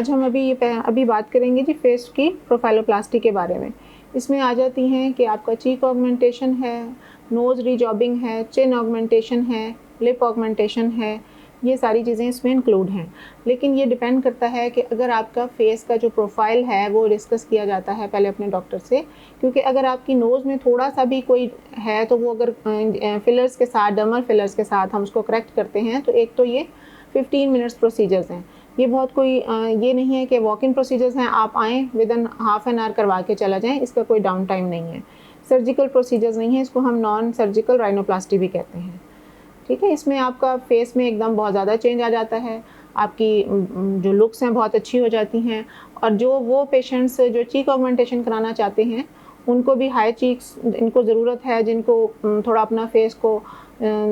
आज हम अभी बात करेंगे जी फेस की प्रोफाइलोप्लास्टी के बारे में। इसमें आ जाती हैं कि आपका चीक ऑगमेंटेशन है, नोज़ रीजॉबिंग है, चिन ऑगमेंटेशन है, लिप ऑगमेंटेशन है, ये सारी चीज़ें इसमें इंक्लूड हैं। लेकिन ये डिपेंड करता है कि अगर आपका फेस का जो प्रोफाइल है वो डिस्कस किया जाता है पहले अपने डॉक्टर से, क्योंकि अगर आपकी नोज़ में थोड़ा सा भी कोई है तो वो अगर फिलर्स के साथ, डर्मल फिलर्स के साथ हम उसको करेक्ट करते हैं तो एक तो ये 15 मिनट्स प्रोसीजर्स हैं। ये बहुत कोई ये नहीं है कि वॉक इन प्रोसीजर्स हैं, आप आएँ विदिन हाफ एन आवर करवा के चला जाएँ, इसका कोई डाउन टाइम नहीं है। सर्जिकल प्रोसीजर्स नहीं है, इसको हम नॉन सर्जिकल राइनोप्लास्टी भी कहते हैं। ठीक है, इसमें आपका फेस में एकदम बहुत ज़्यादा चेंज आ जाता है, आपकी जो लुक्स हैं बहुत अच्छी हो जाती हैं। और जो वो पेशेंट्स जो चीक ऑगमेंटेशन कराना चाहते हैं उनको भी हाई चीक्स इनको ज़रूरत है, जिनको थोड़ा अपना फेस को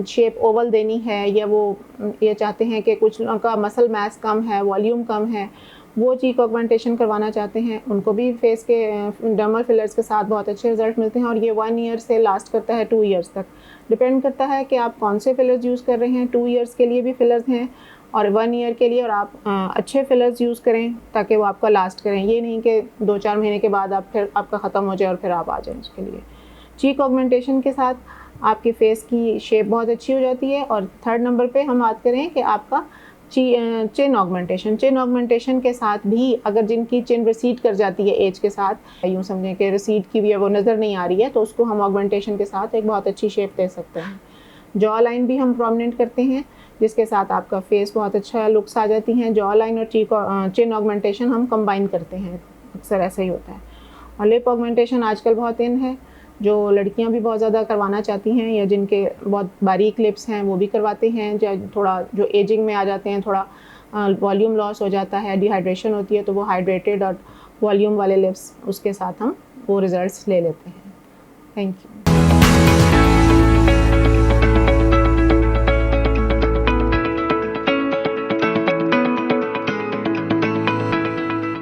शेप ओवल देनी है, या वो ये चाहते हैं कि कुछ लोगों का मसल मास कम है, वॉल्यूम कम है, वो चीक ऑगमेंटेशन करवाना चाहते हैं, उनको भी फेस के डर्मल फिलर्स के साथ बहुत अच्छे रिजल्ट मिलते हैं। और ये 1 ईयर से लास्ट करता है 2 ईयर्स तक। डिपेंड करता है कि आप कौन से फिलर्स यूज़ कर रहे हैं। 2 ईयर्स के लिए भी फिलर्स हैं और 1 ईयर के लिए, और आप अच्छे फिलर्स यूज़ करें ताकि वो आपका लास्ट करें। ये नहीं कि 2-4 महीने के बाद आप फिर आपका ख़त्म हो जाए और फिर आप आ जाएँ उसके लिए। चीक ऑगमेंटेशन के साथ आपके फेस की शेप बहुत अच्छी हो जाती है। और 3rd नंबर पे हम बात करें कि आपका चिन ऑगमेंटेशन के साथ भी अगर जिनकी चिन रिसीड कर जाती है एज के साथ, यूँ समझें कि रिसीड की भी है, वो नज़र नहीं आ रही है, तो उसको हम ऑगमेंटेशन के साथ एक बहुत अच्छी शेप दे सकते हैं। जॉ लाइन भी हम प्रोमिनेंट करते हैं, जिसके साथ आपका फेस बहुत अच्छा लुक्स आ जाती हैं। जॉ लाइन और चिन ऑगमेंटेशन हम कंबाइन करते हैं, अक्सर ऐसा ही होता है। और लिप ऑगमेंटेशन आजकल बहुत इन है, जो लड़कियां भी बहुत ज़्यादा करवाना चाहती हैं या जिनके बहुत बारीक लिप्स हैं वो भी करवाते हैं। थोड़ा जो एजिंग में आ जाते हैं, थोड़ा वॉल्यूम लॉस हो जाता है, डिहाइड्रेशन होती है, तो वो हाइड्रेटेड और वॉल्यूम वाले लिप्स उसके साथ हम वो रिज़ल्ट्स ले लेते हैं। Thank you.